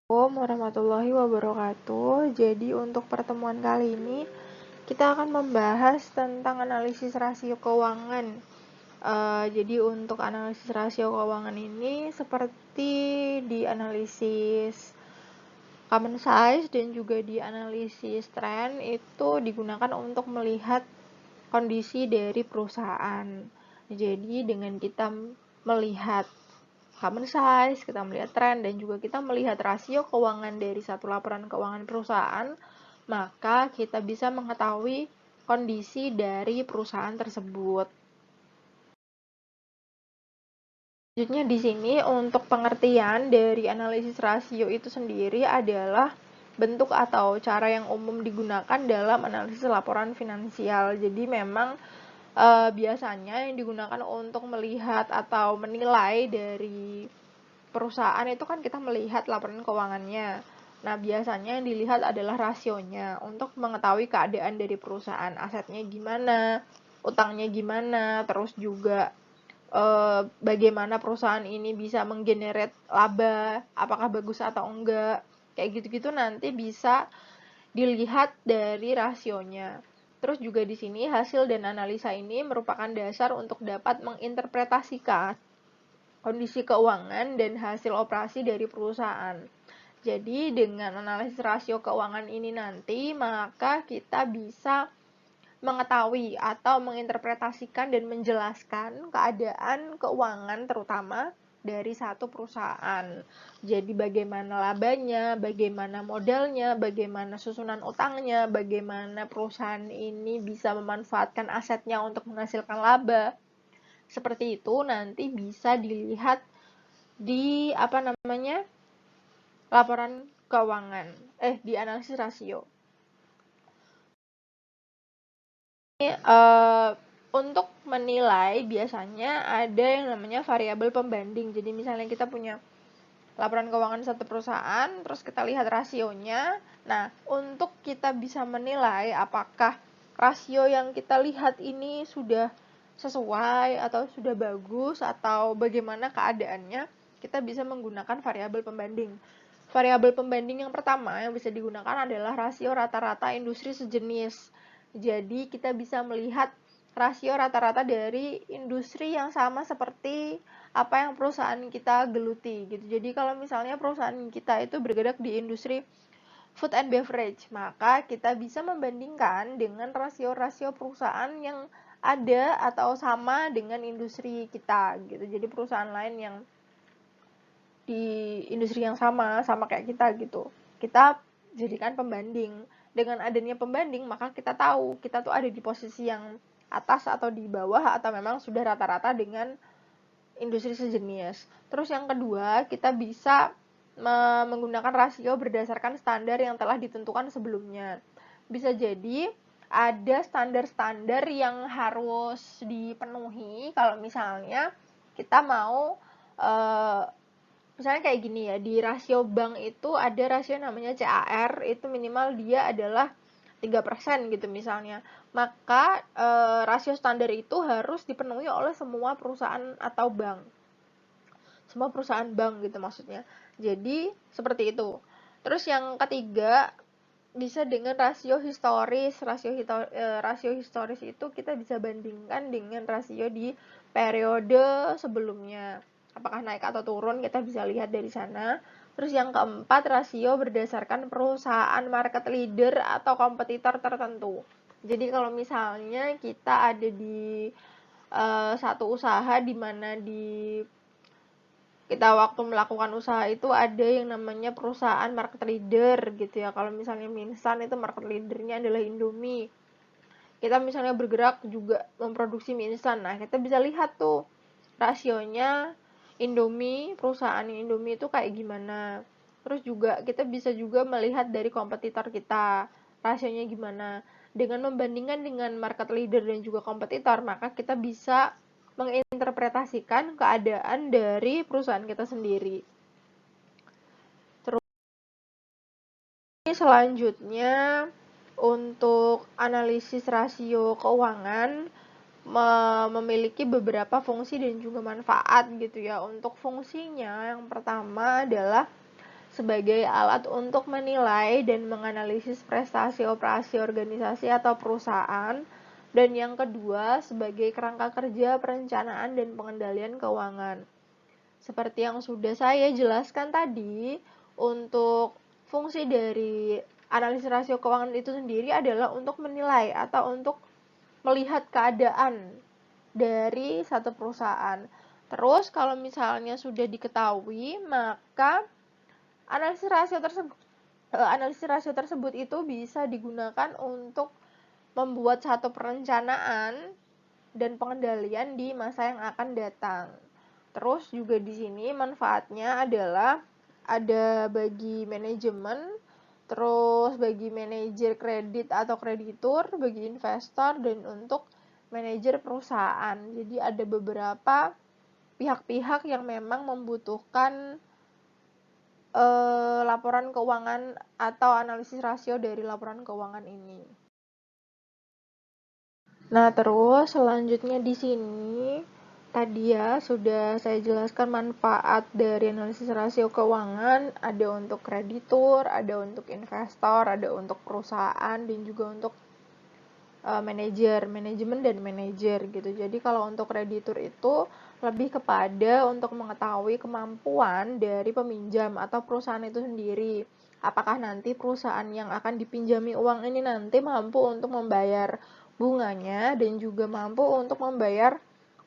Assalamualaikum warahmatullahi wabarakatuh. Jadi untuk pertemuan kali ini kita akan membahas tentang analisis rasio keuangan. Jadi untuk analisis rasio keuangan ini seperti di analisis common size dan juga di analisis trend itu digunakan untuk melihat kondisi dari perusahaan. Jadi dengan kita melihat common size, kita melihat tren, dan juga kita melihat rasio keuangan dari satu laporan keuangan perusahaan, maka kita bisa mengetahui kondisi dari perusahaan tersebut. Selanjutnya di sini untuk pengertian dari analisis rasio itu sendiri adalah bentuk atau cara yang umum digunakan dalam analisis laporan finansial. Jadi memang biasanya yang digunakan untuk melihat atau menilai dari perusahaan itu kan kita melihat laporan keuangannya. Nah, biasanya yang dilihat adalah rasionya untuk mengetahui keadaan dari perusahaan, asetnya gimana, utangnya gimana, terus juga bagaimana perusahaan ini bisa menggenerate laba, apakah bagus atau enggak. Kayak gitu-gitu nanti bisa dilihat dari rasionya. Terus juga di sini hasil dan analisa ini merupakan dasar untuk dapat menginterpretasikan kondisi keuangan dan hasil operasi dari perusahaan. Jadi dengan analisis rasio keuangan ini nanti, maka kita bisa mengetahui atau menginterpretasikan dan menjelaskan keadaan keuangan terutama dari satu perusahaan. Jadi bagaimana labanya, bagaimana modalnya, bagaimana susunan utangnya, bagaimana perusahaan ini bisa memanfaatkan asetnya untuk menghasilkan laba. Seperti itu nanti bisa dilihat di laporan keuangan, di analisis rasio. Untuk menilai biasanya ada yang namanya variabel pembanding. Jadi misalnya kita punya laporan keuangan satu perusahaan, terus kita lihat rasionya. Nah, untuk kita bisa menilai apakah rasio yang kita lihat ini sudah sesuai atau sudah bagus atau bagaimana keadaannya, kita bisa menggunakan variabel pembanding. Variabel pembanding yang pertama yang bisa digunakan adalah rasio rata-rata industri sejenis. Jadi kita bisa melihat rasio rata-rata dari industri yang sama seperti apa yang perusahaan kita geluti gitu. Jadi kalau misalnya perusahaan kita itu bergerak di industri food and beverage, maka kita bisa membandingkan dengan rasio-rasio perusahaan yang ada atau sama dengan industri kita gitu. Jadi perusahaan lain yang di industri yang sama kayak kita gitu. Kita jadikan pembanding. Dengan adanya pembanding, maka kita tahu kita tuh ada di posisi yang atas atau di bawah atau memang sudah rata-rata dengan industri sejenis. Terus yang kedua, kita bisa menggunakan rasio berdasarkan standar yang telah ditentukan sebelumnya. Bisa jadi ada standar-standar yang harus dipenuhi kalau misalnya kita mau misalnya kayak gini ya, di rasio bank itu ada rasio namanya CAR, itu minimal dia adalah 3% gitu misalnya. Maka rasio standar itu harus dipenuhi oleh semua perusahaan atau bank. Semua perusahaan bank gitu maksudnya. Jadi seperti itu. Terus yang ketiga bisa dengan rasio historis. Rasio historis itu kita bisa bandingkan dengan rasio di periode sebelumnya. Apakah naik atau turun, kita bisa lihat dari sana. Terus yang keempat, rasio berdasarkan perusahaan market leader atau kompetitor tertentu. Jadi kalau misalnya kita ada di satu usaha di mana kita waktu melakukan usaha itu ada yang namanya perusahaan market leader gitu ya. Kalau misalnya mie instan itu market leadernya adalah Indomie. Kita misalnya bergerak juga memproduksi mie instan. Nah, kita bisa lihat tuh rasionya Indomie, perusahaan Indomie itu kayak gimana. Terus juga kita bisa juga melihat dari kompetitor kita, rasionya gimana. Dengan membandingkan dengan market leader dan juga kompetitor, maka kita bisa menginterpretasikan keadaan dari perusahaan kita sendiri. Terus selanjutnya untuk analisis rasio keuangan memiliki beberapa fungsi dan juga manfaat gitu ya. Untuk fungsinya yang pertama adalah sebagai alat untuk menilai dan menganalisis prestasi operasi organisasi atau perusahaan, dan yang kedua sebagai kerangka kerja perencanaan dan pengendalian keuangan. Seperti yang sudah saya jelaskan tadi, untuk fungsi dari analisis rasio keuangan itu sendiri adalah untuk menilai atau untuk melihat keadaan dari satu perusahaan. Terus kalau misalnya sudah diketahui, maka analisis rasio tersebut itu bisa digunakan untuk membuat satu perencanaan dan pengendalian di masa yang akan datang. Terus juga di sini manfaatnya adalah ada bagi manajemen, terus bagi manajer kredit atau kreditur, bagi investor, dan untuk manajer perusahaan. Jadi ada beberapa pihak-pihak yang memang membutuhkan laporan keuangan atau analisis rasio dari laporan keuangan ini. Nah, terus selanjutnya di sini tadi ya sudah saya jelaskan manfaat dari analisis rasio keuangan, ada untuk kreditur, ada untuk investor, ada untuk perusahaan, dan juga untuk manajemen dan manajer gitu. Jadi kalau untuk kreditur itu lebih kepada untuk mengetahui kemampuan dari peminjam atau perusahaan itu sendiri. Apakah nanti perusahaan yang akan dipinjami uang ini nanti mampu untuk membayar bunganya dan juga mampu untuk membayar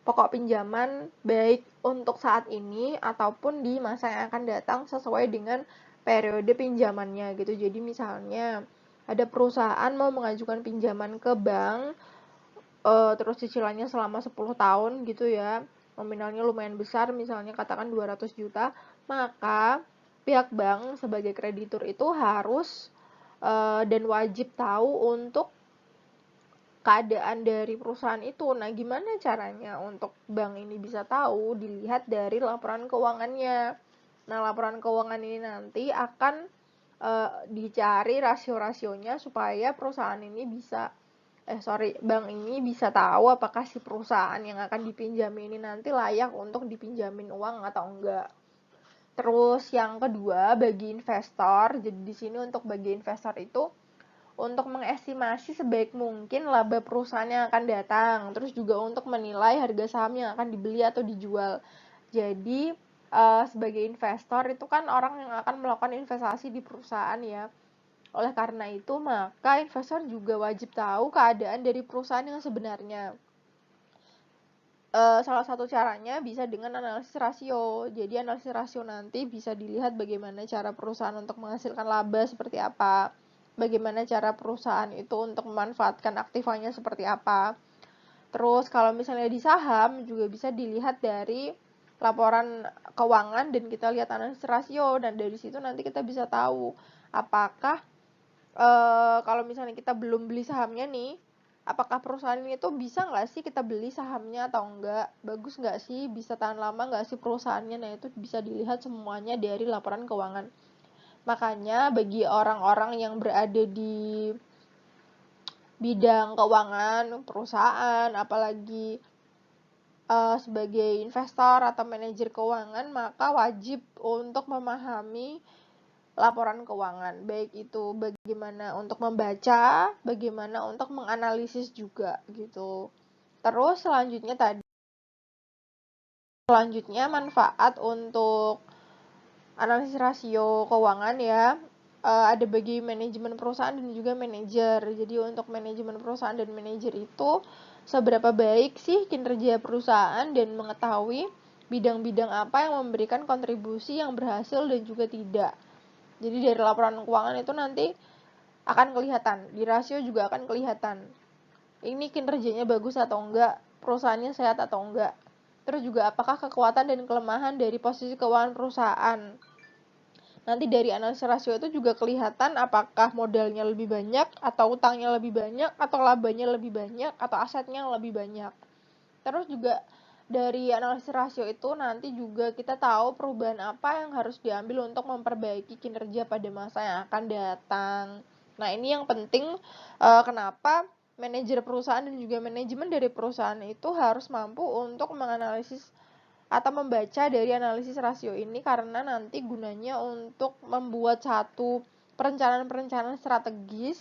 pokok pinjaman baik untuk saat ini ataupun di masa yang akan datang sesuai dengan periode pinjamannya gitu. Jadi misalnya ada perusahaan mau mengajukan pinjaman ke bank, terus cicilannya selama 10 tahun gitu ya, nominalnya lumayan besar, misalnya katakan 200 juta, maka pihak bank sebagai kreditur itu harus dan wajib tahu untuk keadaan dari perusahaan itu. Nah, gimana caranya untuk bank ini bisa tahu? Dilihat dari laporan keuangannya. Nah, laporan keuangan ini nanti akan dicari rasio-rasionya supaya perusahaan ini bisa bank ini bisa tahu apakah si perusahaan yang akan dipinjami ini nanti layak untuk dipinjamin uang atau enggak. Terus yang kedua bagi investor, jadi di sini untuk bagi investor itu untuk mengestimasi sebaik mungkin laba perusahaan yang akan datang, terus juga untuk menilai harga saham yang akan dibeli atau dijual. Jadi sebagai investor itu kan orang yang akan melakukan investasi di perusahaan ya. Oleh karena itu, maka investor juga wajib tahu keadaan dari perusahaan yang sebenarnya. Salah satu caranya bisa dengan analisis rasio. Jadi analisis rasio nanti bisa dilihat bagaimana cara perusahaan untuk menghasilkan laba seperti apa, bagaimana cara perusahaan itu untuk memanfaatkan aktivanya seperti apa. Terus kalau misalnya di saham juga bisa dilihat dari laporan keuangan dan kita lihat analisis rasio, dan dari situ nanti kita bisa tahu apakah kalau misalnya kita belum beli sahamnya nih, apakah perusahaan ini tuh bisa nggak sih kita beli sahamnya atau enggak, bagus nggak sih, bisa tahan lama nggak sih perusahaannya. Nah, itu bisa dilihat semuanya dari laporan keuangan. Makanya bagi orang-orang yang berada di bidang keuangan perusahaan, apalagi sebagai investor atau manajer keuangan, maka wajib untuk memahami laporan keuangan, baik itu bagaimana untuk membaca, bagaimana untuk menganalisis juga gitu. Terus selanjutnya manfaat untuk analisis rasio keuangan ya, ada bagi manajemen perusahaan dan juga manajer. Jadi untuk manajemen perusahaan dan manajer itu seberapa baik sih kinerja perusahaan dan mengetahui bidang-bidang apa yang memberikan kontribusi yang berhasil dan juga tidak. Jadi dari laporan keuangan itu nanti akan kelihatan, di rasio juga akan kelihatan. Ini kinerjanya bagus atau enggak, perusahaannya sehat atau enggak. Terus juga apakah kekuatan dan kelemahan dari posisi keuangan perusahaan. Nanti dari analisis rasio itu juga kelihatan apakah modalnya lebih banyak, atau utangnya lebih banyak, atau labanya lebih banyak, atau asetnya lebih banyak. Terus juga dari analisis rasio itu nanti juga kita tahu perubahan apa yang harus diambil untuk memperbaiki kinerja pada masa yang akan datang. Nah, ini yang penting kenapa manajer perusahaan dan juga manajemen dari perusahaan itu harus mampu untuk menganalisis atau membaca dari analisis rasio ini, karena nanti gunanya untuk membuat satu perencanaan-perencanaan strategis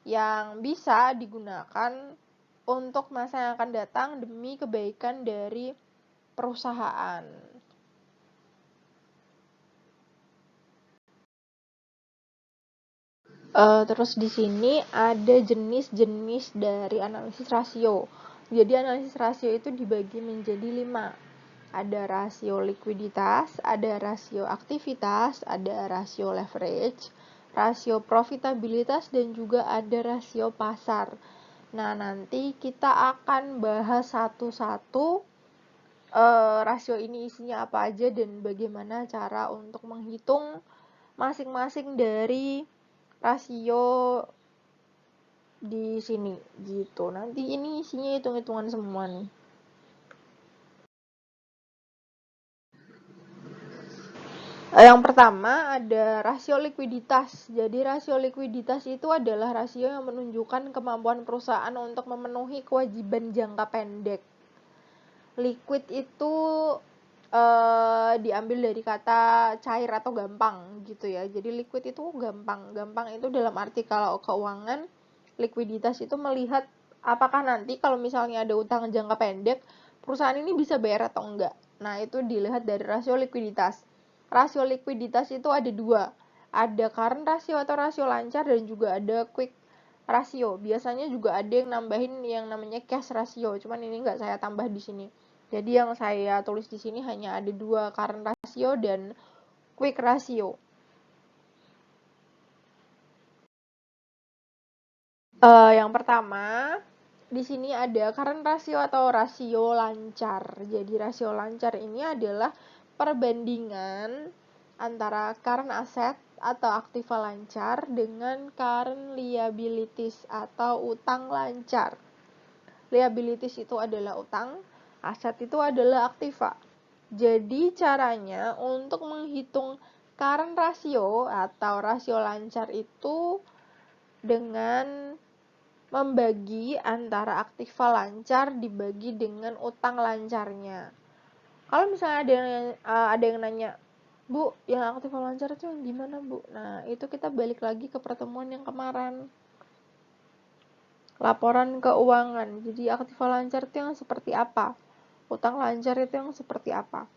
yang bisa digunakan untuk masa yang akan datang demi kebaikan dari perusahaan. Terus di sini ada jenis-jenis dari analisis rasio. Jadi analisis rasio itu dibagi menjadi 5. Ada rasio likuiditas, ada rasio aktivitas, ada rasio leverage, rasio profitabilitas, dan juga ada rasio pasar. Nah, nanti kita akan bahas satu-satu rasio ini isinya apa aja dan bagaimana cara untuk menghitung masing-masing dari rasio di sini gitu. Nanti ini isinya hitung-hitungan semua nih. Yang pertama ada rasio likuiditas. Jadi rasio likuiditas itu adalah rasio yang menunjukkan kemampuan perusahaan untuk memenuhi kewajiban jangka pendek. Liquid itu diambil dari kata cair atau gampang gitu ya. Jadi liquid itu gampang. Gampang itu dalam arti kalau keuangan, likuiditas itu melihat apakah nanti kalau misalnya ada utang jangka pendek, perusahaan ini bisa bayar atau enggak. Nah, itu dilihat dari rasio likuiditas. Rasio likuiditas itu ada 2. Ada current ratio atau rasio lancar, dan juga ada quick ratio. Biasanya juga ada yang nambahin yang namanya cash ratio, cuman ini nggak saya tambah di sini. Jadi yang saya tulis di sini hanya ada 2, current ratio dan quick ratio. Yang pertama, di sini ada current ratio atau rasio lancar. Jadi rasio lancar ini adalah perbandingan antara current asset atau aktiva lancar dengan current liabilities atau utang lancar. Liabilities itu adalah utang, aset itu adalah aktiva. Jadi caranya untuk menghitung current ratio atau rasio lancar itu dengan membagi antara aktiva lancar dibagi dengan utang lancarnya. Kalau misalnya ada yang nanya, Bu, yang aktiva lancar itu yang gimana, Bu? Nah, itu kita balik lagi ke pertemuan yang kemarin. Laporan keuangan. Jadi aktiva lancar itu yang seperti apa? Utang lancar itu yang seperti apa?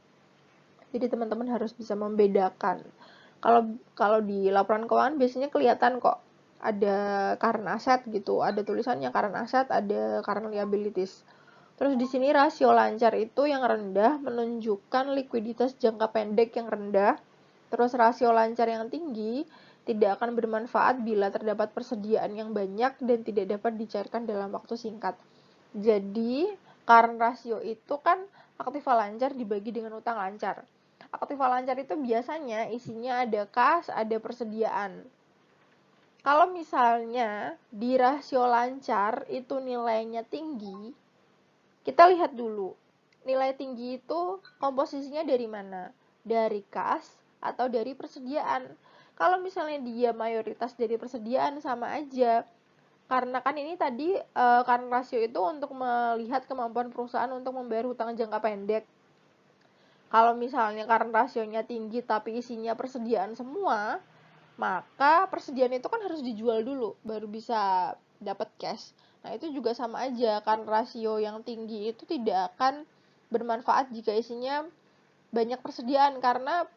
Jadi teman-teman harus bisa membedakan. Kalau di laporan keuangan biasanya kelihatan kok ada current asset gitu, ada tulisannya current asset, ada current liabilities. Terus di sini rasio lancar itu yang rendah menunjukkan likuiditas jangka pendek yang rendah. Terus rasio lancar yang tinggi tidak akan bermanfaat bila terdapat persediaan yang banyak dan tidak dapat dicairkan dalam waktu singkat. Jadi, current rasio itu kan aktiva lancar dibagi dengan utang lancar. Aktiva lancar itu biasanya isinya ada kas, ada persediaan. Kalau misalnya di rasio lancar itu nilainya tinggi, kita lihat dulu. Nilai tinggi itu komposisinya dari mana? Dari kas atau dari persediaan. Kalau misalnya dia mayoritas dari persediaan, sama aja. Karena kan ini tadi current rasio itu untuk melihat kemampuan perusahaan untuk membayar hutang jangka pendek. Kalau misalnya current rasionya tinggi tapi isinya persediaan semua, maka persediaan itu kan harus dijual dulu baru bisa dapat cash. Nah, itu juga sama aja, kan rasio yang tinggi itu tidak akan bermanfaat jika isinya banyak persediaan karena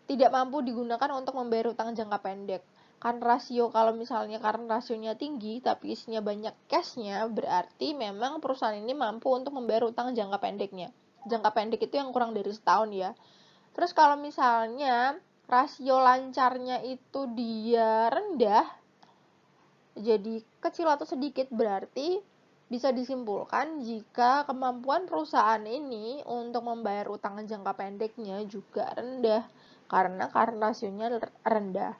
tidak mampu digunakan untuk membayar utang jangka pendek. Kan rasio kalau misalnya karena rasionya tinggi tapi isinya banyak cashnya, berarti memang perusahaan ini mampu untuk membayar utang jangka pendeknya. Jangka pendek itu yang kurang dari setahun ya. Terus kalau misalnya rasio lancarnya itu dia rendah, jadi kecil atau sedikit, berarti bisa disimpulkan jika kemampuan perusahaan ini untuk membayar utang jangka pendeknya juga rendah karena rasionya rendah.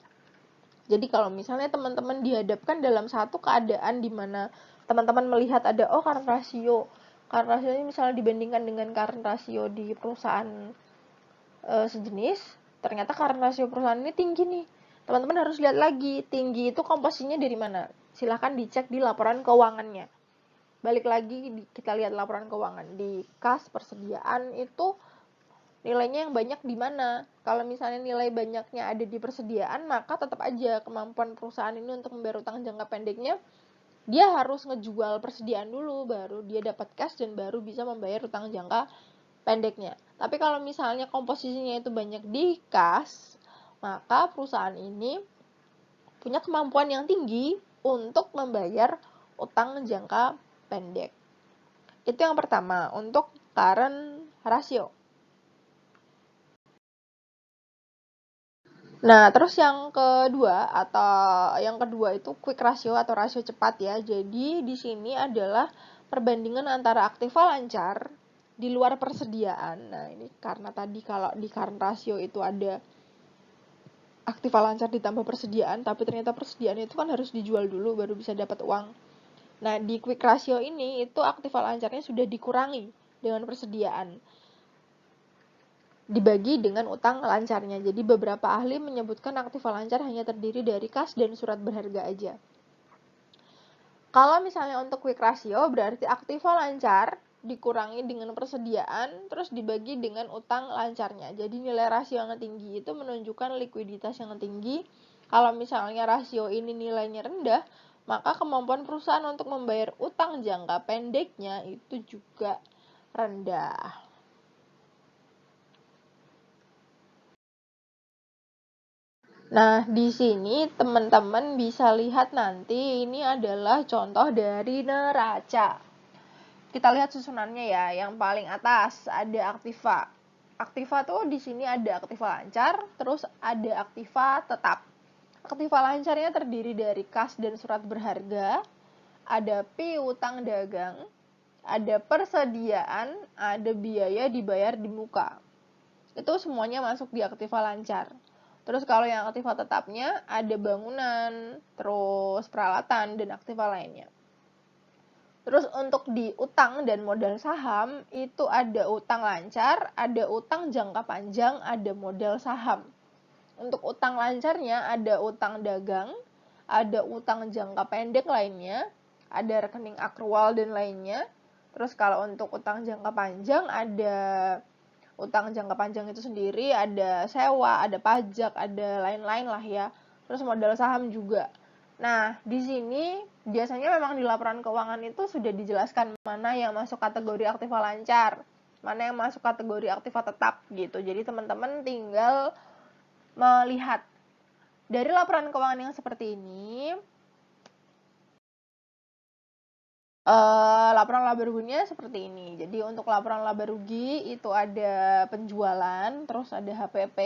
Jadi kalau misalnya teman-teman dihadapkan dalam satu keadaan di mana teman-teman melihat ada current ratio ini misalnya dibandingkan dengan current ratio di perusahaan sejenis, ternyata karena rasio perusahaan ini tinggi nih. Teman-teman harus lihat lagi, tinggi itu komposisinya dari mana. Silahkan dicek di laporan keuangannya. Balik lagi kita lihat laporan keuangan. Di kas persediaan itu nilainya yang banyak di mana. Kalau misalnya nilai banyaknya ada di persediaan, maka tetap aja kemampuan perusahaan ini untuk membayar utang jangka pendeknya, dia harus ngejual persediaan dulu, baru dia dapat cash dan baru bisa membayar utang jangka pendeknya. Tapi kalau misalnya komposisinya itu banyak di kas, maka perusahaan ini punya kemampuan yang tinggi untuk membayar utang jangka pendek. Itu yang pertama, untuk current ratio. Nah, terus yang kedua itu quick ratio atau rasio cepat ya. Jadi di sini adalah perbandingan antara aktiva lancar di luar persediaan. Nah, ini karena tadi kalau di current ratio itu ada aktiva lancar ditambah persediaan, tapi ternyata persediaan itu kan harus dijual dulu baru bisa dapat uang. Nah, di quick ratio ini itu aktiva lancarnya sudah dikurangi dengan persediaan, dibagi dengan utang lancarnya. Jadi beberapa ahli menyebutkan aktiva lancar hanya terdiri dari kas dan surat berharga aja. Kalau misalnya untuk quick ratio berarti aktiva lancar dikurangi dengan persediaan terus dibagi dengan utang lancarnya. Jadi nilai rasio yang tinggi itu menunjukkan likuiditas yang tinggi. Kalau misalnya rasio ini nilainya rendah, maka kemampuan perusahaan untuk membayar utang jangka pendeknya itu juga rendah. Nah, di sini teman-teman bisa lihat nanti ini adalah contoh dari neraca. Kita lihat susunannya ya. Yang paling atas ada aktiva. Aktiva tuh di sini ada aktiva lancar, terus ada aktiva tetap. Aktiva lancarnya terdiri dari kas dan surat berharga, ada piutang dagang, ada persediaan, ada biaya dibayar di muka. Itu semuanya masuk di aktiva lancar. Terus kalau yang aktiva tetapnya ada bangunan, terus peralatan, dan aktiva lainnya. Terus untuk di utang dan modal saham, itu ada utang lancar, ada utang jangka panjang, ada modal saham. Untuk utang lancarnya ada utang dagang, ada utang jangka pendek lainnya, ada rekening akrual dan lainnya. Terus kalau untuk utang jangka panjang ada utang jangka panjang itu sendiri, ada sewa, ada pajak, ada lain-lain lah ya. Terus modal saham juga. Nah, di sini biasanya memang di laporan keuangan itu sudah dijelaskan mana yang masuk kategori aktiva lancar, mana yang masuk kategori aktiva tetap gitu. Jadi teman-teman tinggal melihat dari laporan keuangan yang seperti ini. Laporan laba ruginya seperti ini. Jadi untuk laporan laba rugi itu ada penjualan, terus ada HPP,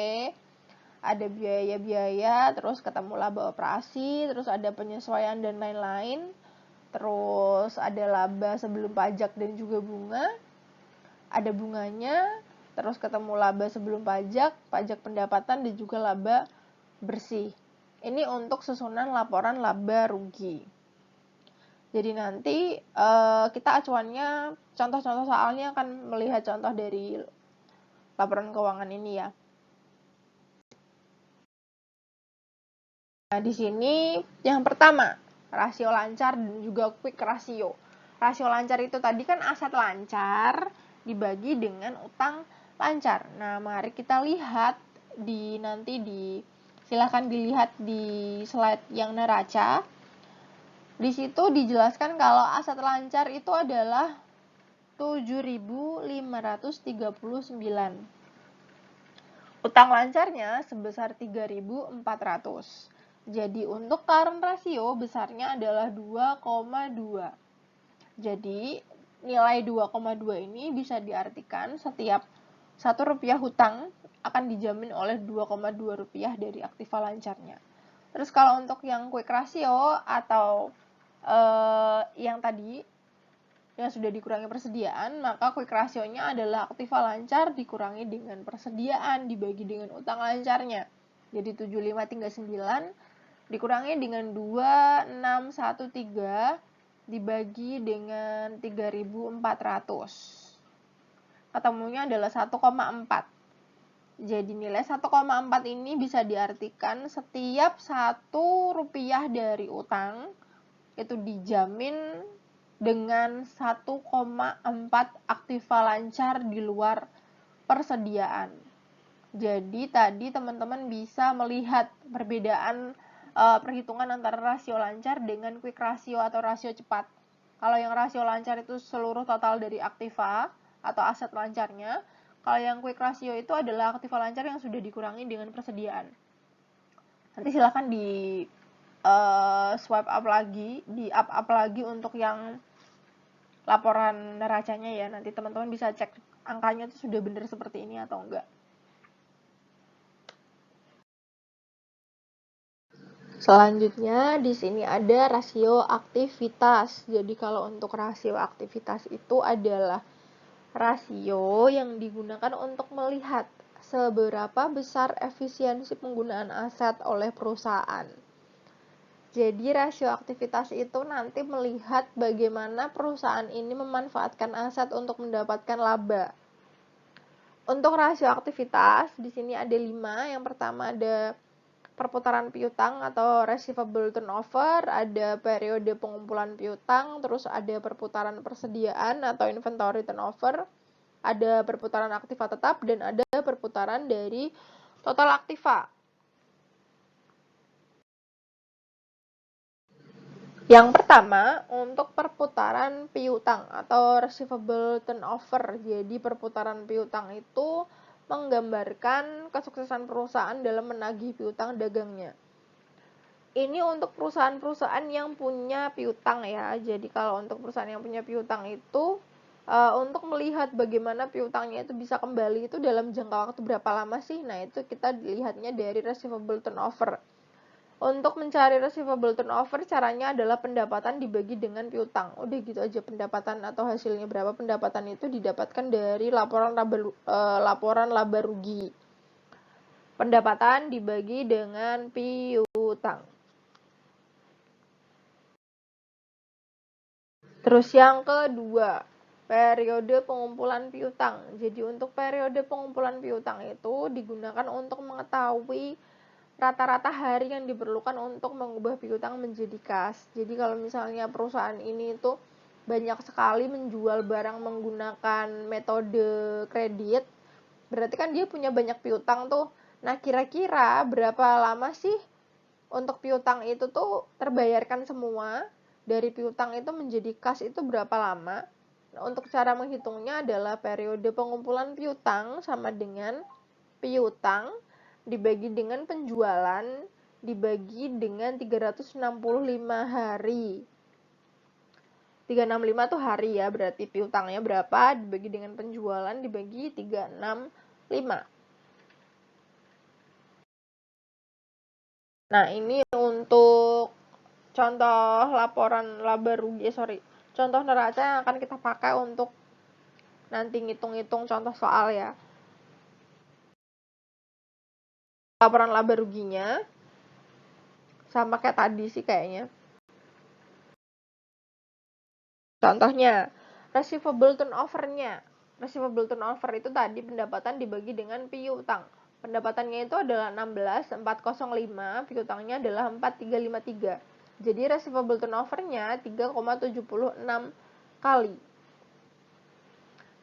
ada biaya-biaya, terus ketemu laba operasi, terus ada penyesuaian dan lain-lain. Terus ada laba sebelum pajak dan juga bunga. Ada bunganya, terus ketemu laba sebelum pajak, pajak pendapatan dan juga laba bersih. Ini untuk susunan laporan laba rugi. Jadi nanti kita acuannya contoh-contoh soalnya akan melihat contoh dari laporan keuangan ini ya. Nah, di sini yang pertama, rasio lancar dan juga quick ratio. Rasio lancar itu tadi kan aset lancar dibagi dengan utang lancar. Nah, mari kita lihat silahkan dilihat di slide yang neraca. Di situ dijelaskan kalau aset lancar itu adalah 7.539. Utang lancarnya sebesar 3.400. Jadi untuk current ratio besarnya adalah 2,2. Jadi nilai 2,2 ini bisa diartikan setiap Rp1 hutang akan dijamin oleh Rp2,2 dari aktiva lancarnya. Terus kalau untuk yang quick ratio atau yang tadi yang sudah dikurangi persediaan, maka quick ratio-nya adalah aktiva lancar dikurangi dengan persediaan dibagi dengan utang lancarnya. Jadi 7539 dikurangi dengan 2613 dibagi dengan 3.400. Ketemunya adalah 1,4. Jadi nilai 1,4 ini bisa diartikan setiap Rp1 dari utang itu dijamin dengan 1,4 aktiva lancar di luar persediaan. Jadi tadi teman-teman bisa melihat perbedaan perhitungan antara rasio lancar dengan quick ratio atau rasio cepat. Kalau yang rasio lancar itu seluruh total dari aktiva atau aset lancarnya. Kalau yang quick ratio itu adalah aktiva lancar yang sudah dikurangi dengan persediaan. Nanti silahkan di swipe up lagi, di up lagi untuk yang laporan neracanya ya. Nanti teman-teman bisa cek angkanya itu sudah benar seperti ini atau enggak. Selanjutnya di sini ada rasio aktivitas. Jadi kalau untuk rasio aktivitas itu adalah rasio yang digunakan untuk melihat seberapa besar efisiensi penggunaan aset oleh perusahaan. Jadi rasio aktivitas itu nanti melihat bagaimana perusahaan ini memanfaatkan aset untuk mendapatkan laba. Untuk rasio aktivitas di sini ada 5. Yang pertama ada perputaran piutang atau receivable turnover, ada periode pengumpulan piutang, terus ada perputaran persediaan atau inventory turnover, ada perputaran aktiva tetap, dan ada perputaran dari total aktiva. Yang pertama, untuk perputaran piutang atau receivable turnover. Jadi perputaran piutang itu menggambarkan kesuksesan perusahaan dalam menagih piutang dagangnya. Ini untuk perusahaan-perusahaan yang punya piutang ya. Jadi kalau untuk perusahaan yang punya piutang itu untuk melihat bagaimana piutangnya itu bisa kembali itu dalam jangka waktu berapa lama sih? Nah, itu kita lihatnya dari receivable turnover. Untuk mencari receivable turnover caranya adalah pendapatan dibagi dengan piutang. Udah gitu aja, pendapatan atau hasilnya berapa, pendapatan itu didapatkan dari laporan laba rugi. Pendapatan dibagi dengan piutang. Terus yang kedua, periode pengumpulan piutang. Jadi untuk periode pengumpulan piutang itu digunakan untuk mengetahui rata-rata hari yang diperlukan untuk mengubah piutang menjadi kas. Jadi kalau misalnya perusahaan ini itu banyak sekali menjual barang menggunakan metode kredit, berarti kan dia punya banyak piutang tuh. Nah, kira-kira berapa lama sih untuk piutang itu tuh terbayarkan semua? Dari piutang itu menjadi kas itu berapa lama? Nah, untuk cara menghitungnya adalah periode pengumpulan piutang sama dengan piutang dibagi dengan penjualan dibagi dengan 365 hari. 365 tuh hari ya, berarti piutangnya berapa dibagi dengan penjualan dibagi 365. Nah, ini untuk contoh laporan laba rugi, contoh neraca yang akan kita pakai untuk nanti ngitung-ngitung contoh soal ya. Laporan laba ruginya sama kayak tadi sih kayaknya. Contohnya, receivable turnover-nya. Receivable turnover itu tadi pendapatan dibagi dengan piutang. Pendapatannya itu adalah 16.405, piutangnya adalah 4.353. Jadi receivable turnover-nya 3,76 kali.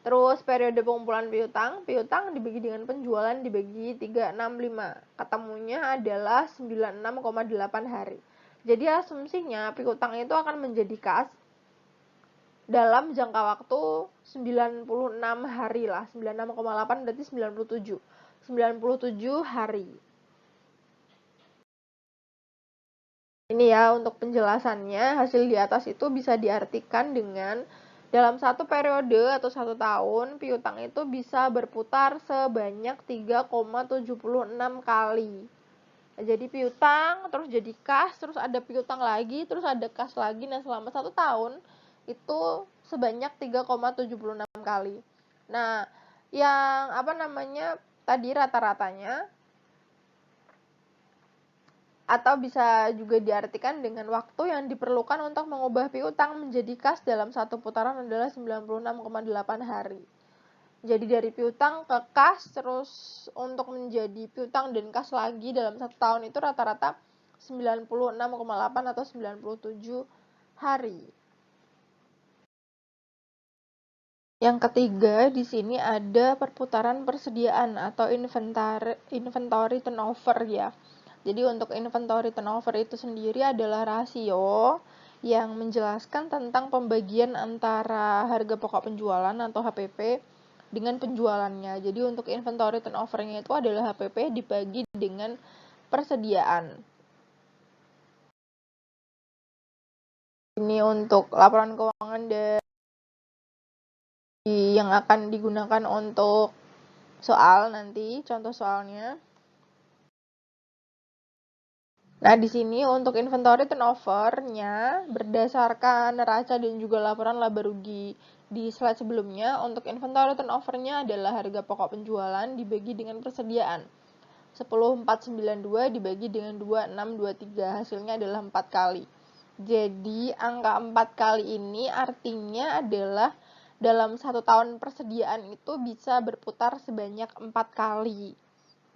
Terus periode pengumpulan piutang dibagi dengan penjualan dibagi 365. Ketemunya adalah 96,8 hari. Jadi asumsinya piutang itu akan menjadi kas dalam jangka waktu 96 hari lah. 96,8 berarti 97. 97 hari. Ini ya untuk penjelasannya, hasil di atas itu bisa diartikan dengan dalam satu periode atau 1 tahun, piutang itu bisa berputar sebanyak 3,76 kali. Jadi piutang, terus jadi kas, terus ada piutang lagi, terus ada kas lagi. Nah, selama 1 tahun itu sebanyak 3,76 kali. Nah, yang tadi rata-ratanya atau bisa juga diartikan dengan waktu yang diperlukan untuk mengubah piutang menjadi kas dalam satu putaran adalah 96,8 hari. Jadi dari piutang ke kas, terus untuk menjadi piutang dan kas lagi dalam 1 tahun itu rata-rata 96,8 atau 97 hari. Yang ketiga, di sini ada perputaran persediaan atau inventory turnover ya. Jadi untuk inventory turnover itu sendiri adalah rasio yang menjelaskan tentang pembagian antara harga pokok penjualan atau HPP dengan penjualannya. Jadi untuk inventory turnover-nya itu adalah HPP dibagi dengan persediaan. Ini untuk laporan keuangan yang akan digunakan untuk soal nanti, contoh soalnya. Nah, di sini untuk inventory turnover-nya berdasarkan neraca dan juga laporan laba rugi di slide sebelumnya, untuk inventory turnover-nya adalah harga pokok penjualan dibagi dengan persediaan. 10.492 dibagi dengan 2623, hasilnya adalah 4 kali. Jadi, angka 4 kali ini artinya adalah dalam 1 tahun persediaan itu bisa berputar sebanyak 4 kali.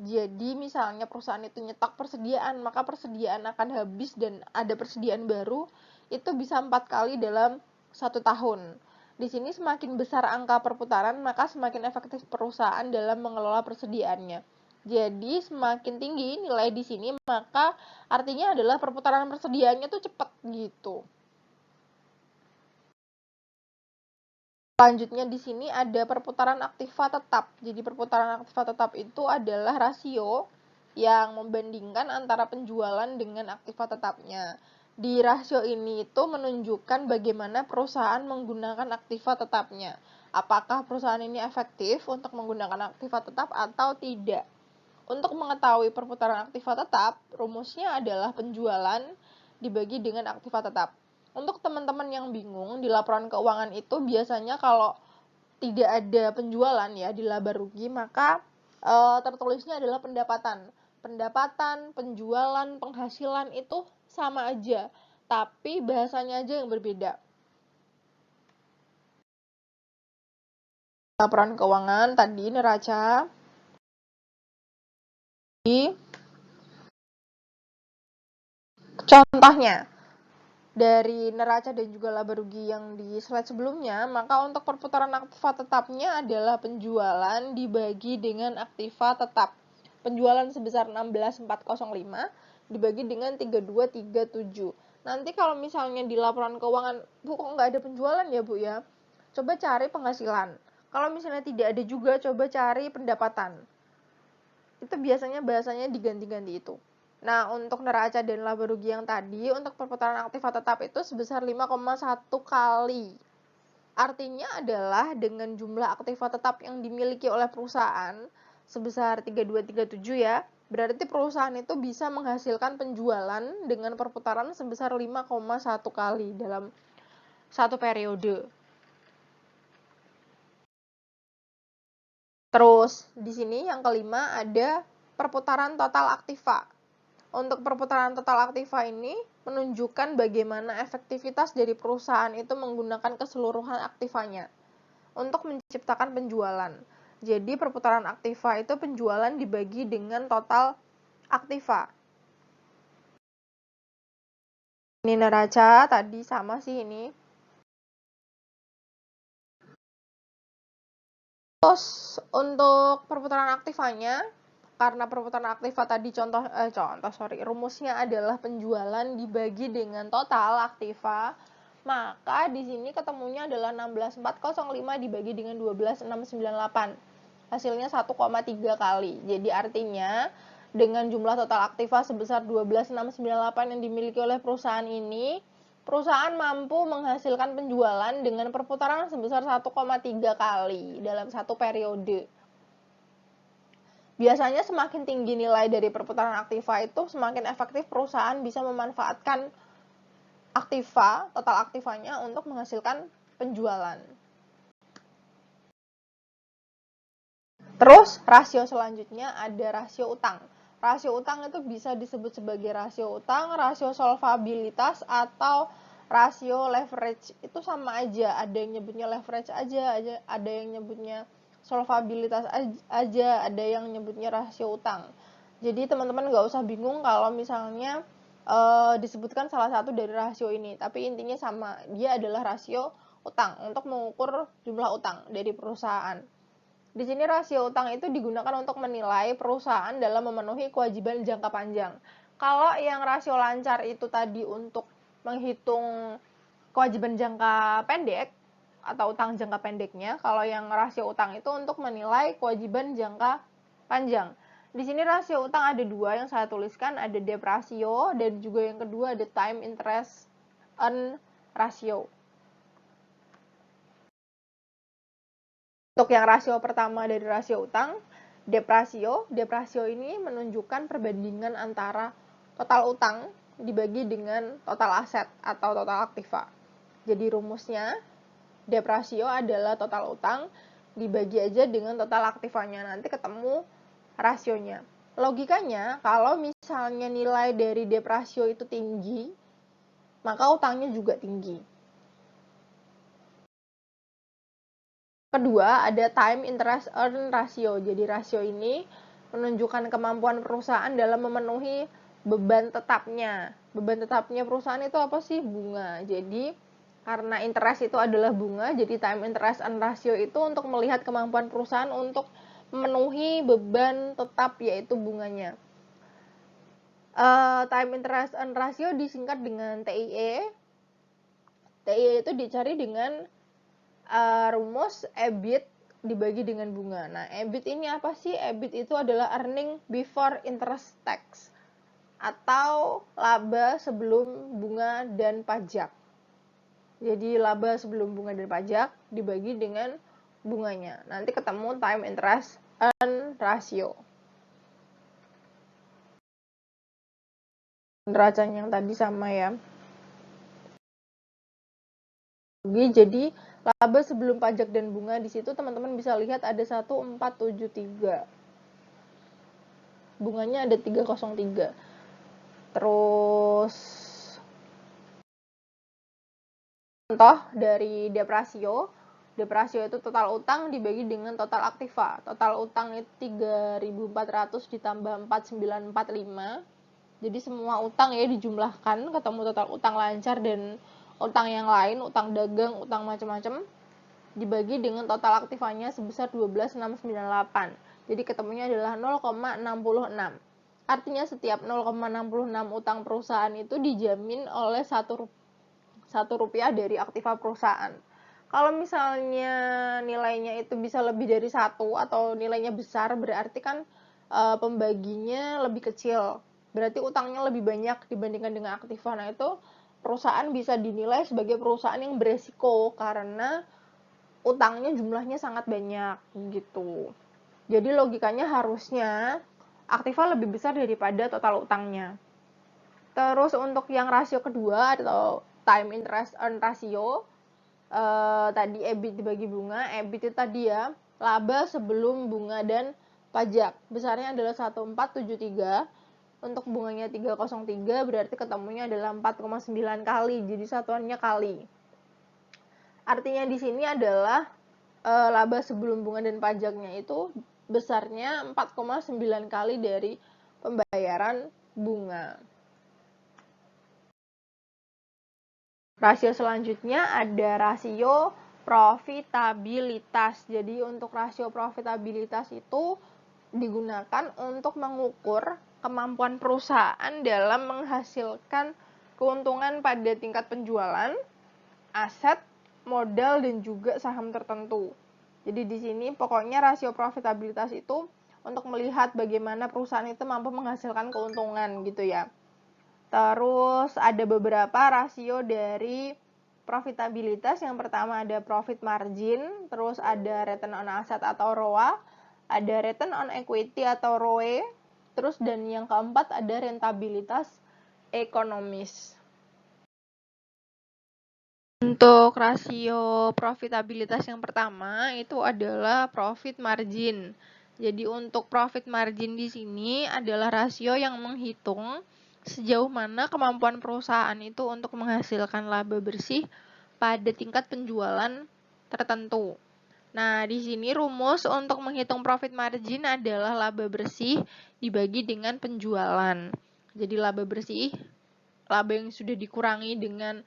Jadi misalnya perusahaan itu nyetok persediaan, maka persediaan akan habis dan ada persediaan baru, itu bisa 4 kali dalam 1 tahun. Di sini semakin besar angka perputaran, maka semakin efektif perusahaan dalam mengelola persediaannya. Jadi semakin tinggi nilai di sini, maka artinya adalah perputaran persediaannya tuh cepat gitu. Selanjutnya di sini ada perputaran aktiva tetap. Jadi perputaran aktiva tetap itu adalah rasio yang membandingkan antara penjualan dengan aktiva tetapnya. Di rasio ini itu menunjukkan bagaimana perusahaan menggunakan aktiva tetapnya. Apakah perusahaan ini efektif untuk menggunakan aktiva tetap atau tidak. Untuk mengetahui perputaran aktiva tetap, rumusnya adalah penjualan dibagi dengan aktiva tetap. Untuk teman-teman yang bingung, di laporan keuangan itu biasanya kalau tidak ada penjualan ya di laba rugi, maka tertulisnya adalah pendapatan. Pendapatan, penjualan, penghasilan itu sama aja, tapi bahasanya aja yang berbeda. Laporan keuangan tadi neraca contohnya dari neraca dan juga laba rugi yang di slide sebelumnya, maka untuk perputaran aktiva tetapnya adalah penjualan dibagi dengan aktiva tetap. Penjualan sebesar 16.405 dibagi dengan 3237. Nanti kalau misalnya di laporan keuangan, Bu kok nggak ada penjualan ya Bu ya? Coba cari penghasilan. Kalau misalnya tidak ada juga, coba cari pendapatan. Itu biasanya bahasanya diganti-ganti itu. Nah, untuk neraca dan laba rugi yang tadi, untuk perputaran aktiva tetap itu sebesar 5,1 kali. Artinya adalah dengan jumlah aktiva tetap yang dimiliki oleh perusahaan sebesar 3237 ya, berarti perusahaan itu bisa menghasilkan penjualan dengan perputaran sebesar 5,1 kali dalam satu periode. Terus, di sini yang kelima ada perputaran total aktiva. Untuk perputaran total aktiva ini menunjukkan bagaimana efektivitas dari perusahaan itu menggunakan keseluruhan aktivanya untuk menciptakan penjualan. Jadi perputaran aktiva itu penjualan dibagi dengan total aktiva. Ini neraca, tadi sama sih ini. Terus untuk perputaran aktivanya, karena perputaran aktiva tadi rumusnya adalah penjualan dibagi dengan total aktiva, maka di sini ketemunya adalah 16.405 dibagi dengan 12.698. Hasilnya 1,3 kali. Jadi artinya dengan jumlah total aktiva sebesar 12.698 yang dimiliki oleh perusahaan ini, perusahaan mampu menghasilkan penjualan dengan perputaran sebesar 1,3 kali dalam satu periode. Biasanya semakin tinggi nilai dari perputaran aktiva itu, semakin efektif perusahaan bisa memanfaatkan aktiva, total aktivanya untuk menghasilkan penjualan. Terus rasio selanjutnya ada rasio utang. Rasio utang itu bisa disebut sebagai rasio utang, rasio solvabilitas, atau rasio leverage. Itu sama aja, ada yang nyebutnya leverage aja, ada yang nyebutnya solvabilitas aja, ada yang nyebutnya rasio utang. Jadi teman-teman nggak usah bingung kalau misalnya disebutkan salah satu dari rasio ini, tapi intinya sama, dia adalah rasio utang, untuk mengukur jumlah utang dari perusahaan. Di sini rasio utang itu digunakan untuk menilai perusahaan dalam memenuhi kewajiban jangka panjang. Kalau yang rasio lancar itu tadi untuk menghitung kewajiban jangka pendek atau utang jangka pendeknya, kalau yang rasio utang itu untuk menilai kewajiban jangka panjang. Di sini rasio utang ada dua yang saya tuliskan, ada debt ratio dan juga yang kedua ada time interest earn ratio. Untuk yang rasio pertama dari rasio utang, debt ratio ini menunjukkan perbandingan antara total utang dibagi dengan total aset atau total aktiva. Jadi rumusnya, debt ratio adalah total utang dibagi aja dengan total aktivanya, nanti ketemu rasionya. Logikanya, kalau misalnya nilai dari debt ratio itu tinggi, maka utangnya juga tinggi. Kedua, ada time interest earn ratio. Jadi rasio ini menunjukkan kemampuan perusahaan dalam memenuhi beban tetapnya. Beban tetapnya perusahaan itu apa sih? Bunga. Jadi karena interest itu adalah bunga, jadi time interest earn ratio itu untuk melihat kemampuan perusahaan untuk memenuhi beban tetap, yaitu bunganya. Time interest earn ratio disingkat dengan TIE. TIE itu dicari dengan rumus EBIT dibagi dengan bunga. Nah, EBIT ini apa sih? EBIT itu adalah earning before interest tax atau laba sebelum bunga dan pajak. Jadi laba sebelum bunga dan pajak dibagi dengan bunganya. Nanti ketemu time interest earn ratio. Derajatnya yang tadi sama ya. Jadi laba sebelum pajak dan bunga di situ teman-teman bisa lihat ada 1473. Bunganya ada 303. Terus contoh dari debt ratio. Debt ratio itu total utang dibagi dengan total aktiva. Total utang itu 3.400 ditambah 4.945. Jadi semua utang ya dijumlahkan, ketemu total utang lancar dan utang yang lain, utang dagang, utang macam-macam, dibagi dengan total aktivanya sebesar 12.698. Jadi ketemunya adalah 0,66. Artinya setiap 0,66 utang perusahaan itu dijamin oleh 1 rupiah dari aktiva perusahaan. Kalau misalnya nilainya itu bisa lebih dari 1 atau nilainya besar, berarti kan pembaginya lebih kecil. Berarti utangnya lebih banyak dibandingkan dengan aktiva. Nah, itu perusahaan bisa dinilai sebagai perusahaan yang beresiko karena utangnya jumlahnya sangat banyak gitu. Jadi logikanya harusnya aktiva lebih besar daripada total utangnya. Terus untuk yang rasio kedua atau time interest earn ratio, tadi EBIT dibagi bunga, EBIT itu tadi ya laba sebelum bunga dan pajak. Besarnya adalah 1473. Untuk bunganya 303 berarti ketemunya adalah 4,9 kali. Jadi satuannya kali. Artinya di sini adalah laba sebelum bunga dan pajaknya itu besarnya 4,9 kali dari pembayaran bunga. Rasio selanjutnya ada rasio profitabilitas. Jadi untuk rasio profitabilitas itu digunakan untuk mengukur kemampuan perusahaan dalam menghasilkan keuntungan pada tingkat penjualan, aset, modal, dan juga saham tertentu. Jadi di sini pokoknya rasio profitabilitas itu untuk melihat bagaimana perusahaan itu mampu menghasilkan keuntungan gitu ya. Terus ada beberapa rasio dari profitabilitas. Yang pertama ada profit margin, terus ada return on asset atau ROA, ada return on equity atau ROE, terus dan yang keempat ada rentabilitas ekonomis. Untuk rasio profitabilitas yang pertama itu adalah profit margin. Jadi untuk profit margin di sini adalah rasio yang menghitung sejauh mana kemampuan perusahaan itu untuk menghasilkan laba bersih pada tingkat penjualan tertentu. Nah, di sini rumus untuk menghitung profit margin adalah laba bersih dibagi dengan penjualan. Jadi laba bersih, laba yang sudah dikurangi dengan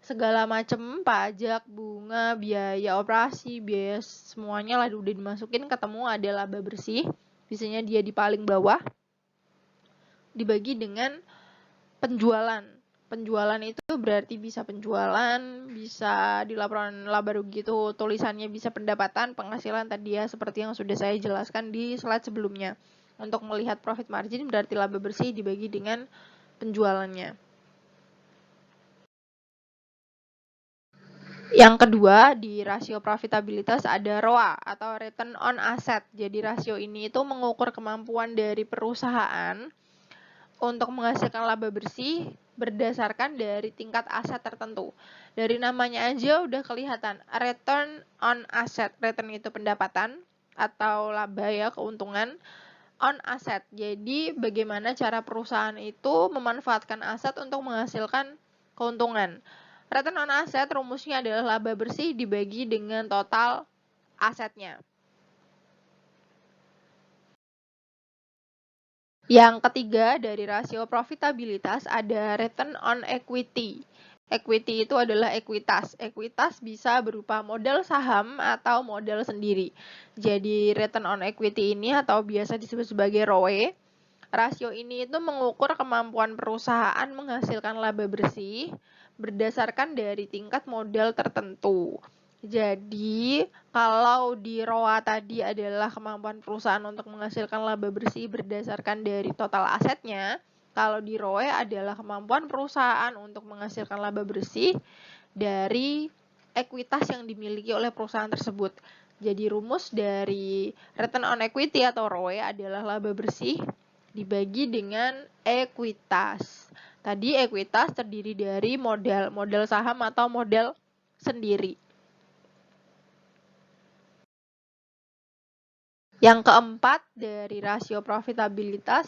segala macam pajak, bunga, biaya operasi, biaya semuanya lah udah dimasukin, ketemu ada laba bersih. Biasanya dia di paling bawah, dibagi dengan penjualan. Penjualan itu berarti bisa penjualan, bisa di laporan laba rugi itu tulisannya bisa pendapatan, penghasilan tadi ya, seperti yang sudah saya jelaskan di slide sebelumnya. Untuk melihat profit margin berarti laba bersih dibagi dengan penjualannya. Yang kedua, di rasio profitabilitas ada ROA atau return on asset. Jadi rasio ini itu mengukur kemampuan dari perusahaan untuk menghasilkan laba bersih berdasarkan dari tingkat aset tertentu. Dari namanya aja udah kelihatan, return on asset. Return itu pendapatan atau laba ya, keuntungan. On asset, jadi bagaimana cara perusahaan itu memanfaatkan aset untuk menghasilkan keuntungan. Return on asset rumusnya adalah laba bersih dibagi dengan total asetnya. Yang ketiga, dari rasio profitabilitas ada return on equity. Equity itu adalah ekuitas. Ekuitas bisa berupa modal saham atau modal sendiri. Jadi return on equity ini atau biasa disebut sebagai ROE. Rasio ini itu mengukur kemampuan perusahaan menghasilkan laba bersih berdasarkan dari tingkat modal tertentu. Jadi, kalau di ROA tadi adalah kemampuan perusahaan untuk menghasilkan laba bersih berdasarkan dari total asetnya, kalau di ROE adalah kemampuan perusahaan untuk menghasilkan laba bersih dari ekuitas yang dimiliki oleh perusahaan tersebut. Jadi rumus dari return on equity atau ROE adalah laba bersih dibagi dengan ekuitas. Tadi ekuitas terdiri dari modal saham atau modal sendiri. Yang keempat, dari rasio profitabilitas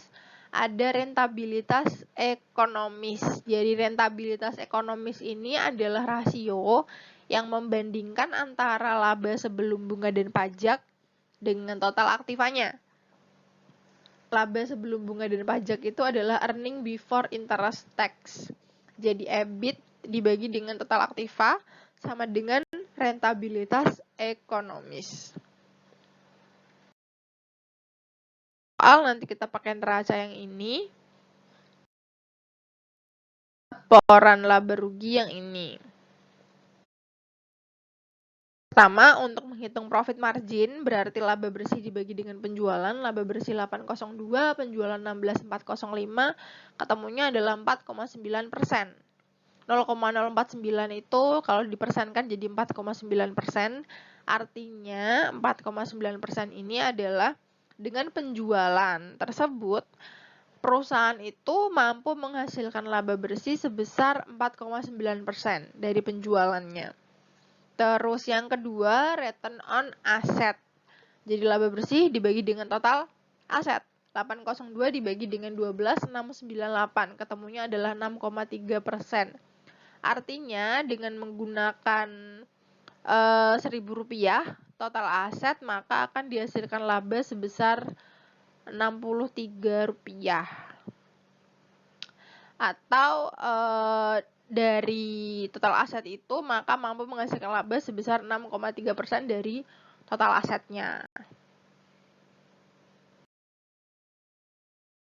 ada rentabilitas ekonomis. Jadi rentabilitas ekonomis ini adalah rasio yang membandingkan antara laba sebelum bunga dan pajak dengan total aktivanya. Laba sebelum bunga dan pajak itu adalah earning before interest tax. Jadi EBIT dibagi dengan total aktiva sama dengan rentabilitas ekonomis. Soal nanti kita pakai neraca yang ini, laporan laba rugi yang ini. Pertama, untuk menghitung profit margin berarti laba bersih dibagi dengan penjualan. Laba bersih 802, penjualan 16405, ketemunya adalah 4,9%. 0,049 itu kalau dipersenkan jadi 4,9%. Artinya 4,9% ini adalah dengan penjualan tersebut perusahaan itu mampu menghasilkan laba bersih sebesar 4,9% dari penjualannya. Terus yang kedua, return on asset. Jadi laba bersih dibagi dengan total aset. 802 dibagi dengan 12, 698. Ketemunya adalah 6,3%. Artinya dengan menggunakan Rp1.000 total aset, maka akan dihasilkan laba sebesar Rp63. Atau dari total aset itu maka mampu menghasilkan laba sebesar 6,3% dari total asetnya.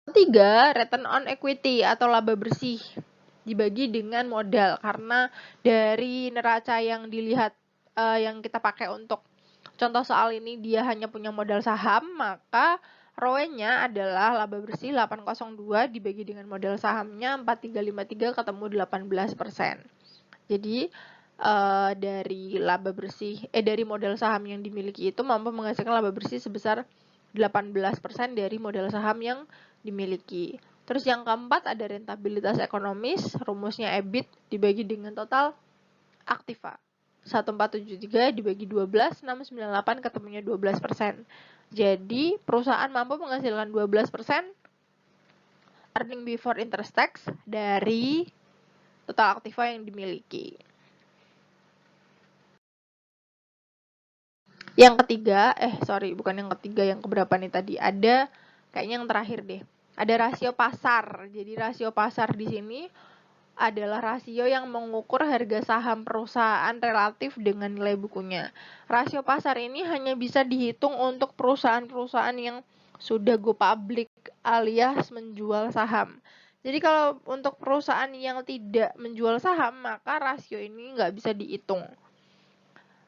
Ketiga, return on equity atau laba bersih dibagi dengan modal, karena dari neraca yang dilihat yang kita pakai untuk contoh soal ini dia hanya punya modal saham, maka ROE-nya adalah laba bersih 802 dibagi dengan modal sahamnya 4353 ketemu 18%. Jadi dari laba bersih dari modal saham yang dimiliki itu mampu menghasilkan laba bersih sebesar 18% dari modal saham yang dimiliki. Terus yang keempat ada rentabilitas ekonomis, rumusnya EBIT dibagi dengan total aktiva. 1473 dibagi 12, 698 ketemunya 12%. Jadi perusahaan mampu menghasilkan 12% earning before interest tax dari total aktiva yang dimiliki. Yang ketiga, bukan yang ketiga, yang keberapa nih tadi? Ada kayaknya yang terakhir deh. Ada rasio pasar. Jadi rasio pasar di sini adalah rasio yang mengukur harga saham perusahaan relatif dengan nilai bukunya. Rasio pasar ini hanya bisa dihitung untuk perusahaan-perusahaan yang sudah go public alias menjual saham. Jadi kalau untuk perusahaan yang tidak menjual saham, maka rasio ini nggak bisa dihitung.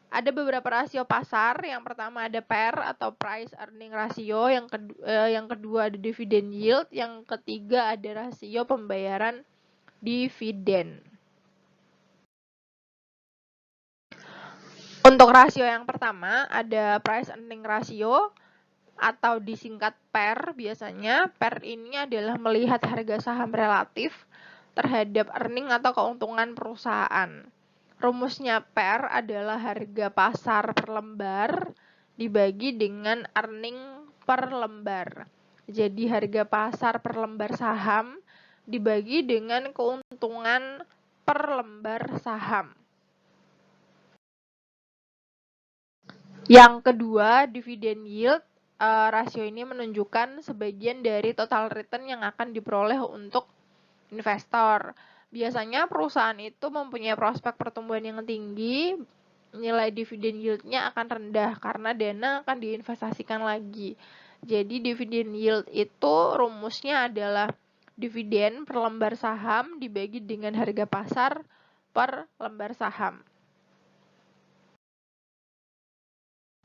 Ada beberapa rasio pasar. Yang pertama ada PER atau Price Earning Ratio, yang kedua ada Dividend Yield, yang ketiga ada rasio pembayaran dividen. Untuk rasio yang pertama ada Price Earning Ratio atau disingkat PER biasanya. PER ini adalah melihat harga saham relatif terhadap earning atau keuntungan perusahaan. Rumusnya PER adalah harga pasar per lembar dibagi dengan earning per lembar. Jadi harga pasar per lembar saham dibagi dengan keuntungan per lembar saham. Yang kedua, dividend yield. Rasio ini menunjukkan sebagian dari total return yang akan diperoleh untuk investor. Biasanya perusahaan itu mempunyai prospek pertumbuhan yang tinggi, nilai dividen yield-nya akan rendah karena dana akan diinvestasikan lagi. Jadi dividen yield itu rumusnya adalah dividen per lembar saham dibagi dengan harga pasar per lembar saham.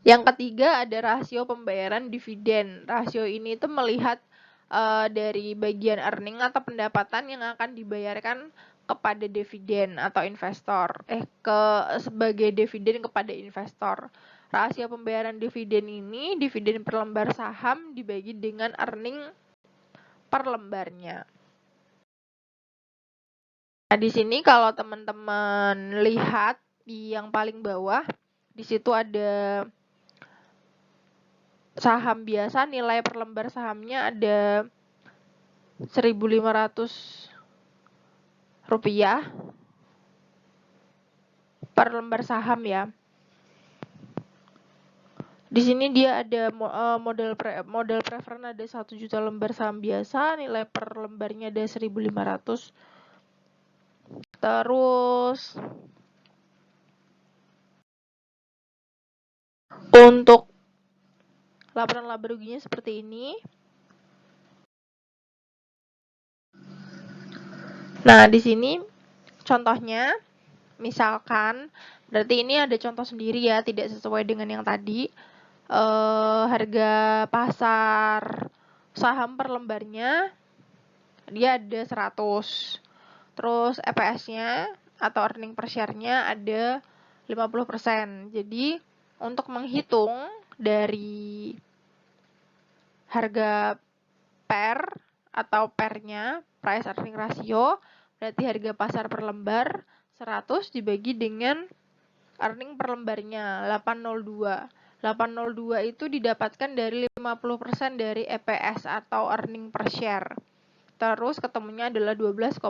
Yang ketiga ada rasio pembayaran dividen. Rasio ini itu melihat dari bagian earning atau pendapatan yang akan dibayarkan kepada dividen atau investor, sebagai dividen kepada investor. Rasio pembayaran dividen ini, dividen per lembar saham dibagi dengan earning per lembarnya. Nah, di sini kalau teman-teman lihat di yang paling bawah, di situ ada saham biasa, nilai per lembar sahamnya ada 1.500 rupiah per lembar saham ya. Di sini dia ada model preference ada 1 juta lembar saham biasa, nilai per lembarnya ada 1.500. Terus untuk laporan laba ruginya seperti ini. Nah, di sini contohnya, misalkan, berarti ini ada contoh sendiri ya, tidak sesuai dengan yang tadi. Harga pasar saham per lembarnya dia ada 100. Terus EPS-nya atau earning per share-nya ada 50%. Jadi, untuk menghitung dari harga PER atau PER-nya, Price Earning Ratio, berarti harga pasar per lembar 100 dibagi dengan earning per lembarnya 802. 802 itu didapatkan dari 50% dari EPS atau earning per share. Terus ketemunya adalah 12,46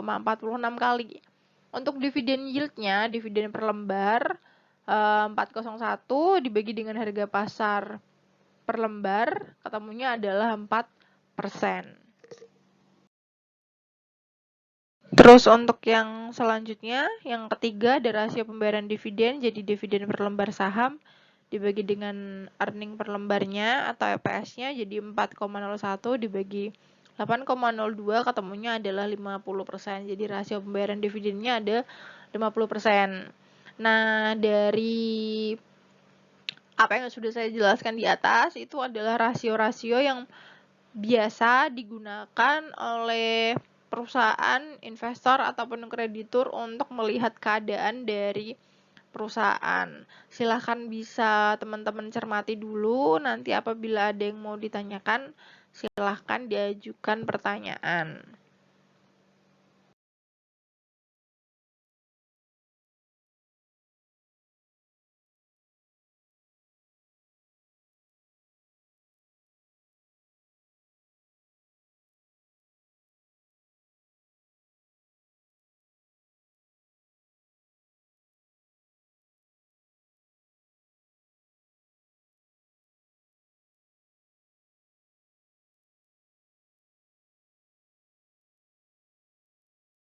kali. Untuk dividen yield-nya, dividen per lembar 401 dibagi dengan harga pasar per lembar, ketemunya adalah 4%. Terus untuk yang selanjutnya, yang ketiga ada rasio pembayaran dividen, jadi dividen per lembar saham dibagi dengan earning per lembarnya atau EPS-nya, jadi 4,01 dibagi 8,02 ketemunya adalah 50%. Jadi rasio pembayaran dividennya ada 50%. Nah, dari apa yang sudah saya jelaskan di atas itu adalah rasio-rasio yang biasa digunakan oleh perusahaan, investor, ataupun kreditur untuk melihat keadaan dari perusahaan. Silahkan bisa teman-teman cermati dulu, nanti apabila ada yang mau ditanyakan, silahkan diajukan pertanyaan.